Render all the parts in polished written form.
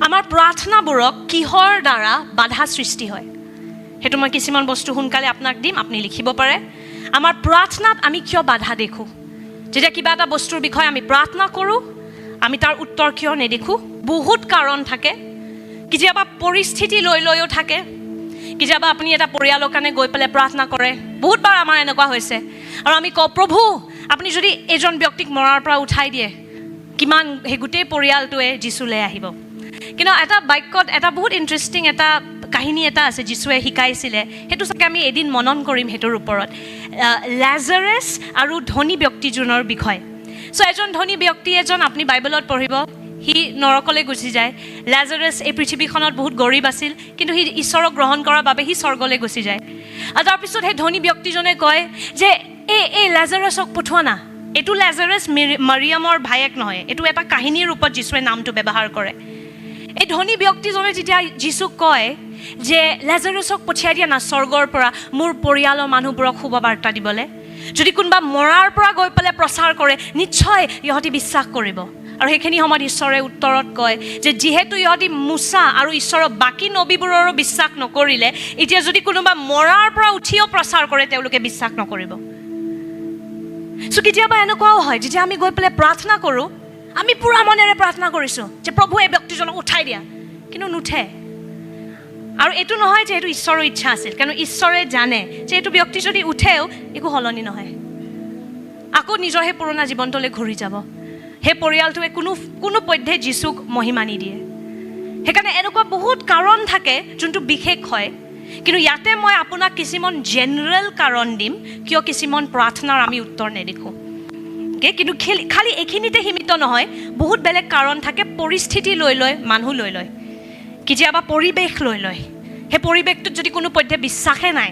আমাৰ প্ৰাৰ্থনাবোৰক কিহৰ দ্বাৰা বাধা সৃষ্টি হয় সেইটো মই কিছুমান বস্তু সোনকালে আপোনাক দিম, আপুনি লিখিব পাৰে। আমাৰ প্ৰাৰ্থনাত আমি কিয় বাধা দেখোঁ? যেতিয়া কিবা এটা বস্তুৰ বিষয়ে আমি প্ৰাৰ্থনা কৰোঁ, আমি তাৰ উত্তৰ কিয় নেদেখোঁ? বহুত কাৰণ থাকে। কেতিয়াবা পৰিস্থিতি লৈও থাকে। কেতিয়াবা আপুনি এটা পৰিয়ালৰ কাৰণে গৈ পেলাই প্ৰাৰ্থনা কৰে, বহুতবাৰ আমাৰ এনেকুৱা হৈছে, আৰু আমি কওঁ, প্ৰভু আপুনি যদি এজন ব্যক্তিক মৰাৰ পৰা উঠাই দিয়ে, কিমান সেই গোটেই পৰিয়ালটোৱে যীচুলৈ আহিব। কিন্তু এটা বাক্যত এটা বহুত ইণ্টাৰেষ্টিং এটা কাহিনী এটা আছে যীশুৱে শিকাইছিলে, সেইটো চাগে আমি এদিন মনন কৰিম সেইটোৰ ওপৰত, লাজাৰাছ আৰু ধনী ব্যক্তিজনৰ বিষয়ে। এজন ধনী ব্যক্তি এজন আপুনি বাইবেলত পঢ়িব, সি নৰকলৈ গুচি যায়। লাজাৰাছ এই পৃথিৱীখনত বহুত গৰীব আছিল, কিন্তু সি ঈশ্বৰক গ্ৰহণ কৰাৰ বাবে সি স্বৰ্গলৈ গুচি যায়। আৰু তাৰপিছত সেই ধনী ব্যক্তিজনে কয় যে এই লাজাৰাছক পঠোৱা না, এইটো লাজাৰাছ মাৰিয়ামৰ ভায়েক নহয়, এইটো এটা কাহিনীৰ ৰূপত যীশুৱে নামটো ব্যৱহাৰ কৰে। এই ধনী ব্যক্তিজনে যেতিয়া যীচুক কয় যে লাজাৰাছক পঠিয়াই দিয়া না স্বৰ্গৰ পৰা মোৰ পৰিয়ালৰ মানুহবোৰক শুভবাৰ্তা দিবলৈ, যদি কোনোবা মৰাৰ পৰা গৈ পেলাই প্ৰচাৰ কৰে নিশ্চয় ইহঁতি বিশ্বাস কৰিব। আৰু সেইখিনি সময়ত ঈশ্বৰে উত্তৰত কয় যে যিহেতু ইহঁতি মুছা আৰু ঈশ্বৰৰ বাকী নবীবোৰৰো বিশ্বাস নকৰিলে, এতিয়া যদি কোনোবা মৰাৰ পৰা উঠিও প্ৰচাৰ কৰে তেওঁলোকে বিশ্বাস নকৰিব। কেতিয়াবা এনেকুৱাও হয়, যেতিয়া আমি গৈ পেলাই প্ৰাৰ্থনা কৰোঁ, আমি পুৰা মনেৰে প্ৰাৰ্থনা কৰিছোঁ যে প্ৰভু এই ব্যক্তিজনক উঠাই দিয়া, কিন্তু নুঠে। আৰু এইটো নহয় যে এইটো ঈশ্বৰৰ ইচ্ছা আছিল, কাৰণ ঈশ্বৰে জানে যে এইটো ব্যক্তি যদি উঠেও একো সলনি নহয়, আকৌ নিজৰ সেই পুৰণা জীৱনটোলৈ ঘূৰি যাব। সেই পৰিয়ালটোৱে কোনো পধ্যে যীচুক মহিমা নিদিয়ে। সেইকাৰণে এনেকুৱা বহুত কাৰণ থাকে যোনটো বিশেষ হয়, কিন্তু ইয়াতে মই আপোনাক কিছুমান জেনেৰেল কাৰণ দিম কিয় কিছুমান প্ৰাৰ্থনাৰ আমি উত্তৰ নেদেখোঁ। কিন্তু খালি এইখিনিতে সীমিত নহয়, বহুত বেলেগ কাৰণ থাকে, পৰিস্থিতি লৈ মানুহ লৈ, কেতিয়াবা পৰিৱেশ লৈ। সেই পৰিৱেশটোত যদি কোনো পধ্যে বিশ্বাসে নাই,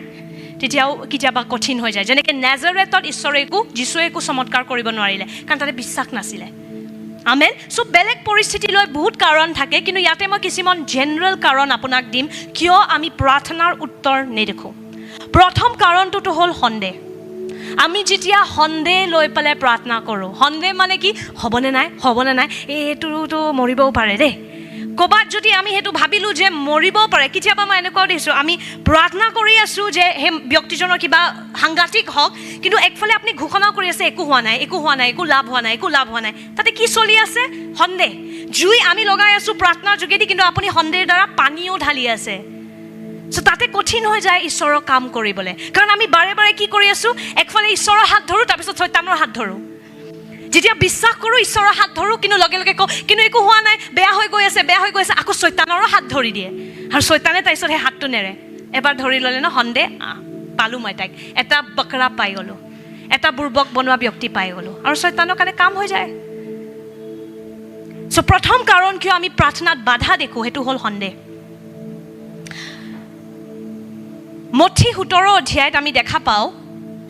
তেতিয়াও কেতিয়াবা কঠিন হৈ যায়। যেনেকৈ নাজাৰেতত যীশুৱে একো চমৎকাৰ কৰিব নোৱাৰিলে, কাৰণ তাতে বিশ্বাস নাছিলে। আমেন। বেলেগ পৰিস্থিতি লৈ বহুত কাৰণ থাকে, কিন্তু ইয়াতে মই কিছুমান জেনেৰেল কাৰণ আপোনাক দিম কিয় আমি প্ৰাৰ্থনাৰ উত্তৰ নেদেখোঁ। প্ৰথম কাৰণটোতো হ'ল সন্দেহ। আমি যেতিয়া সন্দেহ লৈ পেলাই প্ৰাৰ্থনা কৰোঁ, সন্দেহ মানে কি, হ'বনে নাই, এইটোতো মৰিবও পাৰে দেই। ক'ৰবাত যদি আমি সেইটো ভাবিলোঁ যে মৰিবও পাৰে, কেতিয়াবা মই এনেকুৱাও দেখিছোঁ, আমি প্ৰাৰ্থনা কৰি আছোঁ যে সেই ব্যক্তিজনৰ কিবা সাংঘাতিক হওক, কিন্তু একফালে আপুনি ঘোষণাও কৰি আছে একো হোৱা নাই, একো লাভ হোৱা নাই। তাতে কি চলি আছে? সন্দেহ। জুই আমি লগাই আছোঁ প্ৰাৰ্থনাৰ যোগেদি, কিন্তু আপুনি সন্দেহৰ দ্বাৰা পানীও ঢালি আছে। তাতে কঠিন হৈ যায় ঈশ্বৰৰ কাম কৰিবলৈ, কাৰণ আমি বাৰে বাৰে কি কৰি আছোঁ, একফালে ঈশ্বৰৰ হাত ধৰোঁ, তাৰপিছত শয়তানৰ হাত ধৰোঁ। যেতিয়া বিশ্বাস কৰোঁ ঈশ্বৰৰ হাত ধৰোঁ, কিন্তু লগে লগে কওঁ কিন্তু একো হোৱা নাই, বেয়া হৈ গৈ আছে, আকৌ শয়তানৰো হাত ধৰি দিয়ে, আৰু শয়তানে তাৰপিছত সেই হাতটো নেৰে। এবাৰ ধৰি ল'লে ন সন্দেহ, পালোঁ মই তাইক, এটা বকৰা পাই গ'লোঁ, এটা বুৰ্বক বনোৱা ব্যক্তি পাই গ'লোঁ, আৰু শয়তানৰ কাৰণে কাম হৈ যায়। প্ৰথম কাৰণ কিয় আমি প্ৰাৰ্থনাত বাধা দেখোঁ সেইটো হ'ল সন্দেহ। মঠি 17 অধ্যায়ত আমি দেখা পাওঁ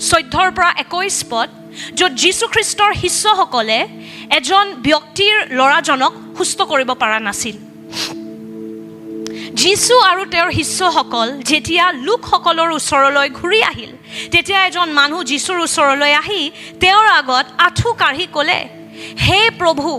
14 পৰা 21 পদ, য'ত যীশুখ্ৰীষ্টৰ শিষ্যসকলে এজন ব্যক্তিৰ ল'ৰাজনক সুস্থ কৰিব পৰা নাছিল। যীশু আৰু তেওঁৰ শিষ্যসকল যেতিয়া লোকসকলৰ ওচৰলৈ ঘূৰি আহিল, তেতিয়া এজন মানুহ যীশুৰ ওচৰলৈ আহি তেওঁৰ আগত আঁঠু কাঢ়ি ক'লে, হে প্ৰভু,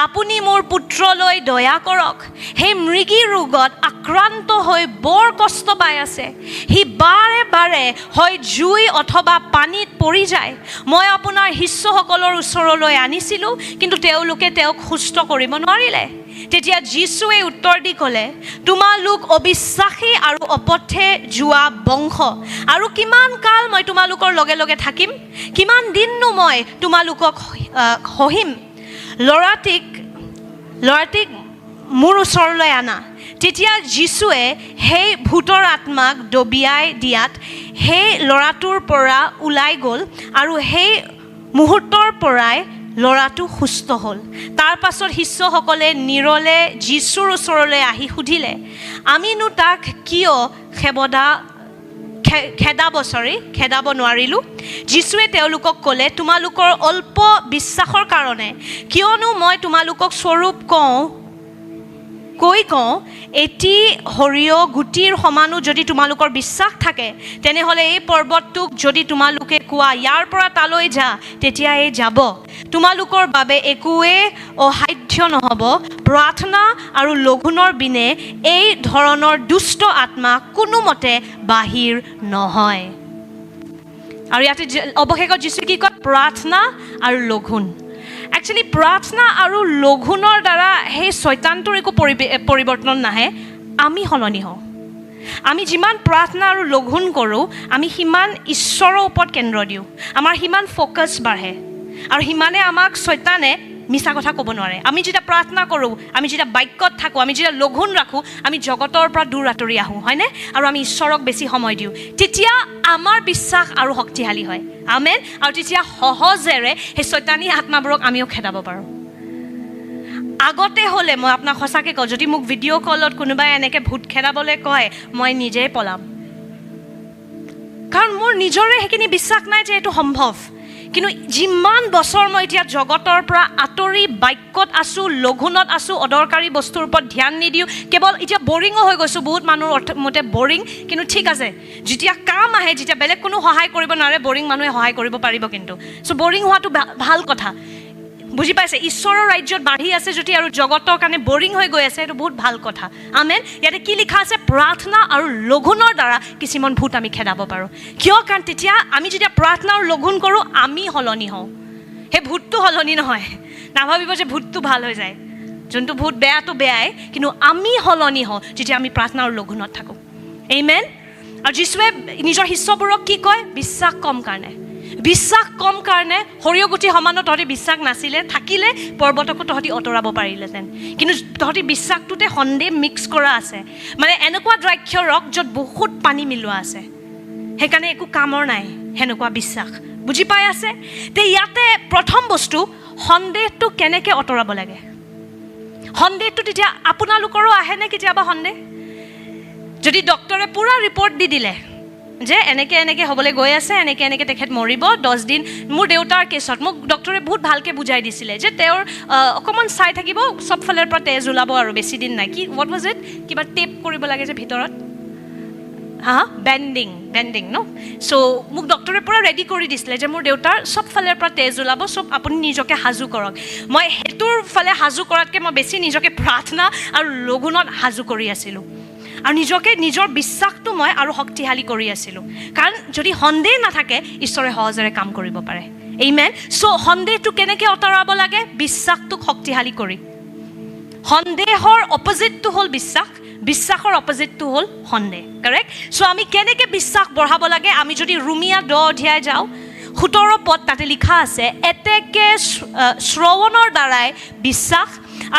আপুনি মোৰ পুত্ৰলৈ দয়া কৰক। সেই মৃগী ৰোগত আক্ৰান্ত হৈ বৰ কষ্ট পাই আছে। সি বাৰে বাৰে হয় জুই অথবা পানীত পৰি যায়। মই আপোনাৰ শিষ্যসকলৰ ওচৰলৈ আনিছিলোঁ, কিন্তু তেওঁলোকে তেওঁক সুস্থ কৰিব নোৱাৰিলে। তেতিয়া যীশুৱে উত্তৰ দি ক'লে, তোমালোক অবিশ্বাসী আৰু অপথে যোৱা বংশ, আৰু কিমান কাল মই তোমালোকৰ লগে লগে থাকিম? কিমান দিননো মই তোমালোকক সহিম? ল'ৰাটিক মোৰ ওচৰলৈ আনা। তেতিয়া যীশুৱে সেই ভূতৰ আত্মাক দবিয়াই দিয়াত সেই ল'ৰাটোৰ পৰা ওলাই গ'ল, আৰু সেই মুহূৰ্তৰ পৰাই ল'ৰাটো সুস্থ হ'ল। তাৰ পাছত শিষ্যসকলে নিৰলে যীশুৰ ওচৰলৈ আহি সুধিলে, আমিনো তাক কিয় খেদাব নোৱাৰিলোঁ? যীশুৱে তেওঁলোকক ক'লে, তোমালোকৰ অল্প বিশ্বাসৰ কাৰণে, কিয়নো মই তোমালোকক স্বৰূপ কওঁ কৈ কওঁ, এটি সৰিয়হ গুটিৰ সমানো যদি তোমালোকৰ বিশ্বাস থাকে, তেনেহ'লে এই পৰ্বতটোক যদি তোমালোকে কোৱা ইয়াৰ পৰা তালৈ যা, তেতিয়া এই যাব। তোমালোকৰ বাবে একোৱে অসাধ্য নহ'ব। প্ৰাৰ্থনা আৰু লঘোণৰ বিনে এই ধৰণৰ দুষ্ট আত্মা কোনোমতে বাহিৰ নহয়। আৰু ইয়াতে অৱশেষত যীশুৱে কি কয়? প্ৰাৰ্থনা আৰু লঘোণ। একচুৱেলি প্ৰাৰ্থনা আৰু লঘোণৰ দ্বাৰা সেই শয়তানটোৰ একো পৰিৱৰ্তন নাহে, আমি সলনি হওঁ। আমি যিমান প্ৰাৰ্থনা আৰু লঘোণ কৰোঁ, আমি সিমান ঈশ্বৰৰ ওপৰত কেন্দ্ৰ দিওঁ, আমাৰ সিমান ফ'কাছ বাঢ়ে আৰু সিমানে আমাক শয়তানে মিছা কথা ক'ব নোৱাৰে। আমি যেতিয়া প্ৰাৰ্থনা কৰোঁ, আমি যেতিয়া বাক্যত থাকোঁ, আমি যেতিয়া লঘোণ ৰাখোঁ, আমি জগতৰ পৰা দূৰ আঁতৰি আহোঁ, হয়নে? আৰু আমি ঈশ্বৰক বেছি সময় দিওঁ, তেতিয়া আমাৰ বিশ্বাস আৰু শক্তিশালী হয়। আমেন। আৰু তেতিয়া সহজেৰে সেই শয়তানী আত্মাবোৰক আমিও খেদাব পাৰোঁ। আগতে হ'লে মই আপোনাক সঁচাকৈ কওঁ, যদি মোক ভিডিঅ' কলত কোনোবাই এনেকৈ ভূত খেদাবলৈ কয়, মই নিজেই পলাম, কাৰণ মোৰ নিজৰে সেইখিনি বিশ্বাস নাই যে এইটো সম্ভৱ। কিন্তু যিমান বছৰ মই এতিয়া জগতৰ পৰা আঁতৰি বাক্যত আছোঁ, লঘোণত আছোঁ, অদৰকাৰী বস্তুৰ ওপৰত ধ্যান নিদিওঁ, কেৱল এতিয়া বৰিঙো হৈ গৈছোঁ। বহুত মানুহৰ মতে বৰিং, কিন্তু ঠিক আছে, যেতিয়া কাম আহে, যেতিয়া বেলেগ কোনো সহায় কৰিব নোৱাৰে, বৰিং মানুহে সহায় কৰিব পাৰিব। কিন্তু চ' বৰিং হোৱাটো ভাল কথা, বুজি পাইছে? ঈশ্বৰৰ ৰাজ্যত বাঢ়ি আছে যদি আৰু জগতৰ কাৰণে বৰিং হৈ গৈ আছে, সেইটো বহুত ভাল কথা। আমেন। ইয়াতে কি লিখা আছে? প্ৰাৰ্থনা আৰু লঘোণৰ দ্বাৰা কিছুমান ভূত আমি খেদাব পাৰোঁ। কিয়? কাৰণ তেতিয়া আমি যেতিয়া প্ৰাৰ্থনা আৰু লঘোণ কৰোঁ, আমি সলনি হওঁ, সেই ভূতটো সলনি নহয়। নাভাবিব যে ভূতটো ভাল হৈ যায়, যোনটো ভূত বেয়াটো বেয়াই, কিন্তু আমি সলনি হওঁ যেতিয়া আমি প্ৰাৰ্থনা আৰু লঘোণত থাকোঁ। আমেন। আৰু যীশুৱে নিজৰ শিষ্যবোৰক কি কয়? বিশ্বাস কম কাৰণে। বিশ্বাস কম কাৰণে সৰিয়হ গুটি সমানো তহঁতি বিশ্বাস নাছিলে, থাকিলে পৰ্বতকো তহঁতি আঁতৰাব পাৰিলেহেঁতেন, কিন্তু তহঁতি বিশ্বাসটোতে সন্দেহ মিক্স কৰা আছে। মানে এনেকুৱা দ্ৰাক্ষ ৰস য'ত বহুত পানী মিলোৱা আছে, সেইকাৰণে একো কামৰ নাই, সেনেকুৱা বিশ্বাস। বুজি পাই আছে? তে ইয়াতে প্ৰথম বস্তু, সন্দেহটো কেনেকৈ আঁতৰাব লাগে। সন্দেহটো তেতিয়া আপোনালোকৰো আহেনে কেতিয়াবা সন্দেহ? যদি ডক্টৰে পূৰা ৰিপৰ্ট দি দিলে যে এনেকৈ এনেকৈ হ'বলৈ গৈ আছে, এনেকৈ এনেকৈ তেখেত মৰিব 10 দিন। মোৰ দেউতাৰ কেছত মোক ডক্টৰে বহুত ভালকৈ বুজাই দিছিলে যে তেওঁৰ অকণমান চাই থাকিব, চব ফালৰ পৰা তেজ ওলাব আৰু বেছি দিন নাই। কি হোৱাট ৱাজ ইট? কিবা টেপ কৰিব লাগে যে ভিতৰত, বেণ্ডিং ন? চ' মোক ডক্টৰে পূৰা ৰেডি কৰি দিছিলে যে মোৰ দেউতাৰ চব ফালৰ পৰা তেজ ওলাব, চব আপুনি নিজকে সাজু কৰক। মই সেইটোৰ ফালে সাজু কৰাতকৈ মই বেছি নিজকে প্ৰাৰ্থনা আৰু লঘোণত সাজু কৰি আছিলোঁ, আৰু নিজকে নিজৰ বিশ্বাসটো মই আৰু শক্তিশালী কৰি আছিলোঁ। কাৰণ যদি সন্দেহ নাথাকে, ঈশ্বৰে সহজেৰে কাম কৰিব পাৰে। আমেন। চ' সন্দেহটো কেনেকৈ আঁতৰাব লাগে? বিশ্বাসটোক শক্তিশালী কৰি। সন্দেহৰ অপজিটটো হ'ল বিশ্বাস, বিশ্বাসৰ অপজিটটো হ'ল সন্দেহ। কাৰেক্ট? চ' আমি কেনেকৈ বিশ্বাস বঢ়াব লাগে? আমি যদি ৰোমিয়া 10 অধ্যায় যাওঁ, 17 পদ তাতে লিখা আছে, এতেকে শ্ৰৱণৰ দ্বাৰাই বিশ্বাস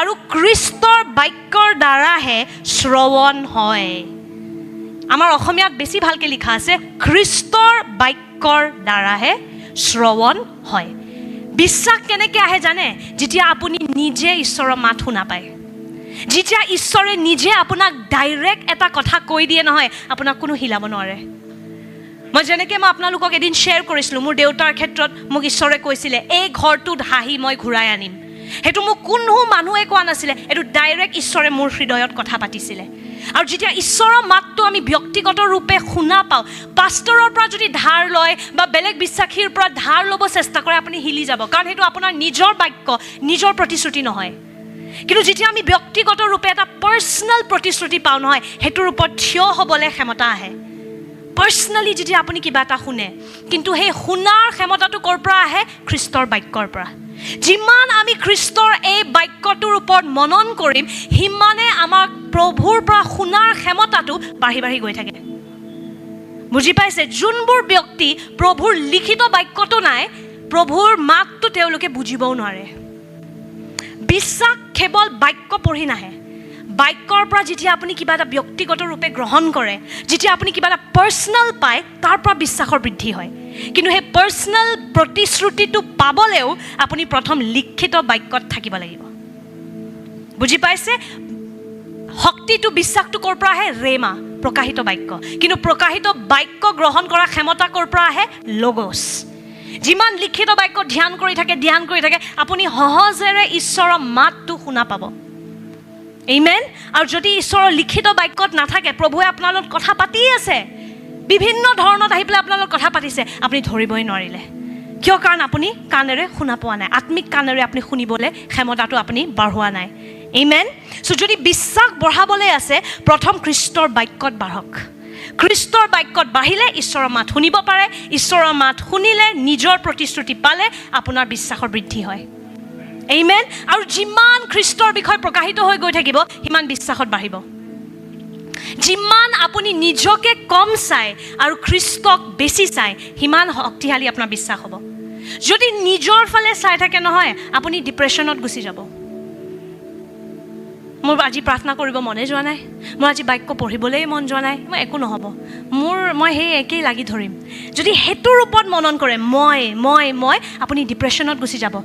আৰু খ্ৰীষ্টৰ বাক্যৰ দ্বাৰাহে শ্ৰৱণ হয়। আমাৰ অসমীয়াত বেছি ভালকৈ লিখা আছে, খ্ৰীষ্টৰ বাক্যৰ দ্বাৰাহে শ্ৰৱণ হয়। বিশ্বাস কেনেকৈ আহে জানে? যেতিয়া আপুনি নিজে ঈশ্বৰৰ মাত শুনা পায়, যেতিয়া ঈশ্বৰে নিজে আপোনাক ডাইৰেক্ট এটা কথা কৈ দিয়ে নহয়, আপোনাক কোনো হিলাব নোৱাৰে। মই যেনেকৈ আপোনালোকক এদিন শ্বেয়াৰ কৰিছিলোঁ, মোৰ দেউতাৰ ক্ষেত্ৰত মোক ঈশ্বৰে কৈছিলে, এই ঘৰটোত হাঁহি মই ঘূৰাই আনিম। সেইটো মোক কোনো মানুহে কোৱা নাছিলে, এইটো ডাইৰেক্ট ঈশ্বৰে মোৰ হৃদয়ত কথা পাতিছিলে। আৰু যেতিয়া ঈশ্বৰৰ মাতটো আমি ব্যক্তিগত ৰূপে শুনা পাওঁ, পাষ্টৰৰ পৰা যদি ধাৰ লয় বা বেলেগ বিশ্বাসীৰ পৰা ধাৰ ল'ব চেষ্টা কৰে, আপুনি হিলি যাব, কাৰণ সেইটো আপোনাৰ নিজৰ বাক্য, নিজৰ প্ৰতিশ্ৰুতি নহয়। কিন্তু যেতিয়া আমি ব্যক্তিগত ৰূপে এটা পাৰ্চনেল প্ৰতিশ্ৰুতি পাওঁ নহয়, সেইটোৰ ওপৰত থিয় হ'বলৈ ক্ষমতা আহে। পাৰ্চনেলি যেতিয়া আপুনি কিবা এটা শুনে, কিন্তু সেই শুনাৰ ক্ষমতাটো ক'ৰ পৰা আহে? খ্ৰীষ্টৰ বাক্যৰ পৰা। যিমান আমি খ্ৰীষ্টৰ এই বাক্যটোৰ ওপৰত মনন কৰিম, সিমানে আমাৰ প্ৰভুৰ পৰা শুনাৰ ক্ষমতাটো বাঢ়ি বাঢ়ি গৈ থাকে। বুজি পাইছে? যোনবোৰ ব্যক্তি প্ৰভুৰ লিখিত বাক্যটো নাই, প্ৰভুৰ মাতটো তেওঁলোকে বুজিবও নোৱাৰে। বিশ্বাস কেৱল বাক্য পঢ়ি নাহে, বাক্যৰ পৰা যেতিয়া আপুনি কিবা এটা ব্যক্তিগত ৰূপে গ্ৰহণ কৰে, যেতিয়া আপুনি কিবা এটা পাৰ্চনেল পায়, তাৰ পৰা বিশ্বাসৰ বৃদ্ধি হয়। কিন্তু সেই পাৰ্চনেল প্ৰতিশ্ৰুতিটো পাবলৈও আপুনি প্ৰথম লিখিত বাক্যত থাকিব লাগিব। বুজি পাইছে? শক্তিটো, বিশ্বাসটো ক'ৰ পৰা আহে? ৰেমা, প্ৰকাশিত বাক্য। কিন্তু প্ৰকাশিত বাক্য গ্ৰহণ কৰা ক্ষমতা ক'ৰ পৰা আহে? লগোছ। যিমান লিখিত বাক্য ধ্যান কৰি থাকে, আপুনি সহজেৰে ঈশ্বৰৰ মাতটো শুনা পাব। আমেন। আৰু যদি ঈশ্বৰৰ লিখিত বাক্যত নাথাকে, প্ৰভুৱে আপোনাৰ লগত কথা পাতি আছে, বিভিন্ন ধৰণত আহি পেলাই আপোনাৰ লগত কথা পাতিছে, আপুনি ধৰিবই নোৱাৰিলে। কিয়? কাৰণ আপুনি কাণেৰে শুনা পোৱা নাই, আত্মিক কাণেৰে আপুনি শুনিবলৈ ক্ষমতাটো আপুনি বঢ়োৱা নাই। আমেন। চ' যদি বিশ্বাস বঢ়াবলৈ আছে, প্ৰথম খ্ৰীষ্টৰ বাক্যত বাঢ়ক। খ্ৰীষ্টৰ বাক্যত বাঢ়িলে ঈশ্বৰৰ মাত শুনিব পাৰে, ঈশ্বৰৰ মাত শুনিলে, নিজৰ প্ৰতিশ্ৰুতি পালে আপোনাৰ বিশ্বাসৰ বৃদ্ধি হয়। আমেন। আৰু যিমান খ্ৰীষ্টৰ বিষয়ে প্ৰকাশিত হৈ গৈ থাকিব, সিমান বিশ্বাসত বাঢ়িব। যিমান আপুনি নিজকে কম চাই আৰু খ্ৰীষ্টক বেছি চাই, সিমান শক্তিশালী আপোনাৰ বিশ্বাস হ'ব। যদি নিজৰ ফালে চাই থাকে নহয়, আপুনি ডিপ্ৰেশ্যনত গুচি যাব। মোৰ আজি প্ৰাৰ্থনা কৰিব মনে যোৱা নাই, মোৰ আজি বাক্য পঢ়িবলৈ মন যোৱা নাই, মই একো নহ'ব, মই সেই একেই লাগি ধৰিম। যদি সেইটোৰ ওপৰত মনন কৰে, মই আপুনি ডিপ্ৰেশ্যনত গুচি যাব।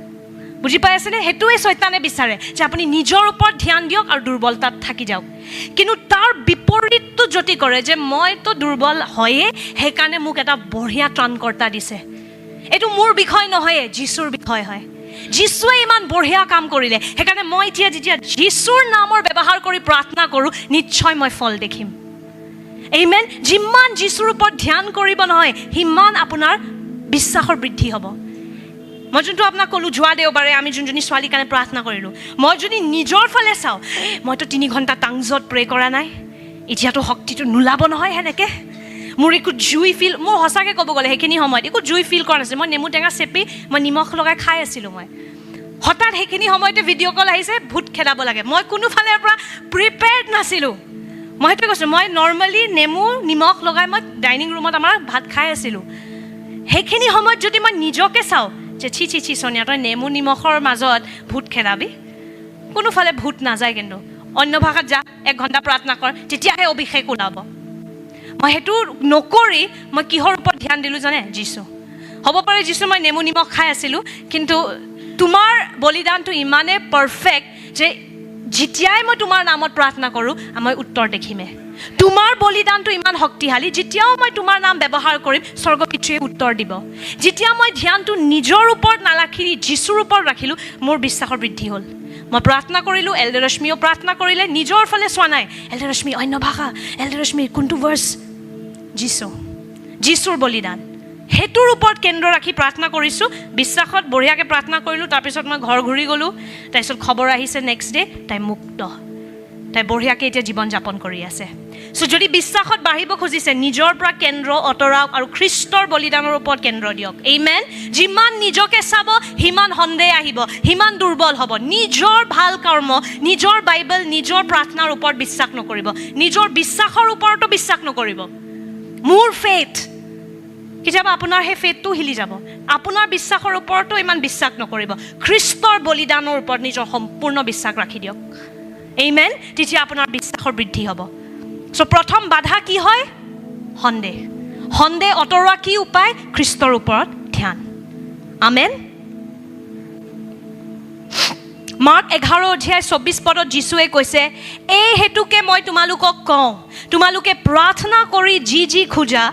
বুজি পাই আছেনে? সেইটোৱে শয়তানে বিচাৰে যে আপুনি নিজৰ ওপৰত ধ্যান দিয়ক আৰু দুৰ্বলতাত থাকি যাওক। কিন্তু তাৰ বিপৰীতটো যদি কৰে যে মইতো দুৰ্বল হয়ে, সেইকাৰণে মোক এটা বঢ়িয়া ত্ৰাণকৰ্তা দিছে, এইটো মোৰ বিষয় নহয়, যীশুৰ বিষয় হয়। যীশুৱে ইমান বঢ়িয়া কাম কৰিলে, সেইকাৰণে মই এতিয়া যেতিয়া যীশুৰ নামৰ ব্যৱহাৰ কৰি প্ৰাৰ্থনা কৰোঁ, নিশ্চয় মই ফল দেখিম। আমেন। যিমান যীশুৰ ওপৰত ধ্যান কৰিব নহয়, সিমান আপোনাৰ বিশ্বাসৰ বৃদ্ধি হ'ব। মই যোনটো আপোনাক ক'লোঁ, যোৱা দেওবাৰে আমি যোনজনী ছোৱালীৰ কাৰণে প্ৰাৰ্থনা কৰিলোঁ, মই যদি নিজৰ ফালে চাওঁ, মইতো 3 ঘণ্টা টাংজত প্ৰে কৰা নাই, এতিয়াতো শক্তিটো নোলাব নহয় সেনেকৈ, মোৰ একো জুই ফিল, মোৰ সঁচাকৈ ক'ব গ'লে সেইখিনি সময়ত একো জুই ফিল কৰা নাছিল। মই নেমু টেঙা চেপি মই নিমখ লগাই খাই আছিলোঁ। মই হঠাৎ সেইখিনি সময়তে ভিডিঅ' কল আহিছে, ভূত খেদাব লাগে। মই কোনোফালৰ পৰা প্ৰিপেয়াৰ্ড নাছিলোঁ। মই সেইটোৱে কৈছোঁ, মই নৰ্মেলি নেমু নিমখ লগাই মই ডাইনিং ৰুমত আমাৰ ভাত খাই আছিলোঁ। সেইখিনি সময়ত যদি মই নিজকে চাওঁ যে ছি সোনিয়া, তই নেমু নিমখৰ মাজত ভূত খেদাবি, কোনোফালে ভূত নাযায়। কিন্তু অন্য ভাষাত যা, 1 ঘণ্টা প্ৰাৰ্থনা কৰ, তেতিয়াহে অভিষেক ওলাব। মই সেইটো নকৰি মই কিহৰ ওপৰত ধ্যান দিলোঁ জানে? যীশু। হ'ব পাৰে যীশু মই নেমু নিমখ খাই আছিলোঁ, কিন্তু তোমাৰ বলিদানটো ইমানেই পাৰফেক্ট যে যেতিয়াই মই তোমাৰ নামত প্ৰাৰ্থনা কৰোঁ, মই উত্তৰ দেখিমে। তোমাৰ বলিদানটো ইমান শক্তিশালী, যেতিয়াও মই তোমাৰ নাম ব্যৱহাৰ কৰিম, স্বৰ্গ পিতৃয়ে উত্তৰ দিব। যেতিয়া মই ধ্যানটো নিজৰ ওপৰত নাৰাখি যীশুৰ ওপৰত ৰাখিলোঁ, মোৰ বিশ্বাসৰ বৃদ্ধি হ'ল। মই প্ৰাৰ্থনা কৰিলোঁ, এল্ডাৰ ৰশ্মিও প্ৰাৰ্থনা কৰিলে, নিজৰ ফালে চোৱা নাই, এল্ডাৰ ৰশ্মি অন্য ভাষা, এল্ডাৰ ৰশ্মি কোনটো ভাৰ্ছ, যীশুৰ বলিদান, সেইটোৰ ওপৰত কেন্দ্ৰ ৰাখি প্ৰাৰ্থনা কৰিছোঁ। বিশ্বাসত বঢ়িয়াকৈ প্ৰাৰ্থনা কৰিলোঁ। তাৰপিছত মই ঘৰ ঘূৰি গ'লোঁ। তাৰপিছত খবৰ আহিছে নেক্সট ডে তাই মুক্ত, তাই বঢ়িয়াকৈ এতিয়া জীৱন যাপন কৰি আছে। চ' যদি বিশ্বাসত বাঢ়িব খুজিছে, নিজৰ পৰা কেন্দ্ৰ আঁতৰাওক আৰু খ্ৰীষ্টৰ বলিদানৰ ওপৰত কেন্দ্ৰ দিয়ক। আমেন। যিমান নিজকে চাব, সিমান সন্দেহ আহিব, সিমান দুৰ্বল হ'ব। নিজৰ ভাল কৰ্ম, নিজৰ বাইবেল, নিজৰ প্ৰাৰ্থনাৰ ওপৰত বিশ্বাস নকৰিব, নিজৰ বিশ্বাসৰ ওপৰতো বিশ্বাস নকৰিব। মোৰ ফেথ, কেতিয়াবা আপোনাৰ সেই ফেথটো হিলি যাব। আপোনাৰ বিশ্বাসৰ ওপৰতো ইমান বিশ্বাস নকৰিব, খ্ৰীষ্টৰ বলিদানৰ ওপৰত নিজৰ সম্পূৰ্ণ বিশ্বাস ৰাখি দিয়ক। আমেন। তেতিয়া আপোনাৰ বিশ্বাসৰ বৃদ্ধি হ'ব। চ' প্ৰথম বাধা কি হয়? সন্দেহ আঁতৰোৱা কি উপায়? খ্ৰীষ্টৰ ওপৰত ধ্যান। আমেন। মাৰ্ক 11:24 যীশুৱে কৈছে, এই হেতুকে মই তোমালোকক কওঁ, তোমালোকে প্ৰাৰ্থনা কৰি যি খোজা,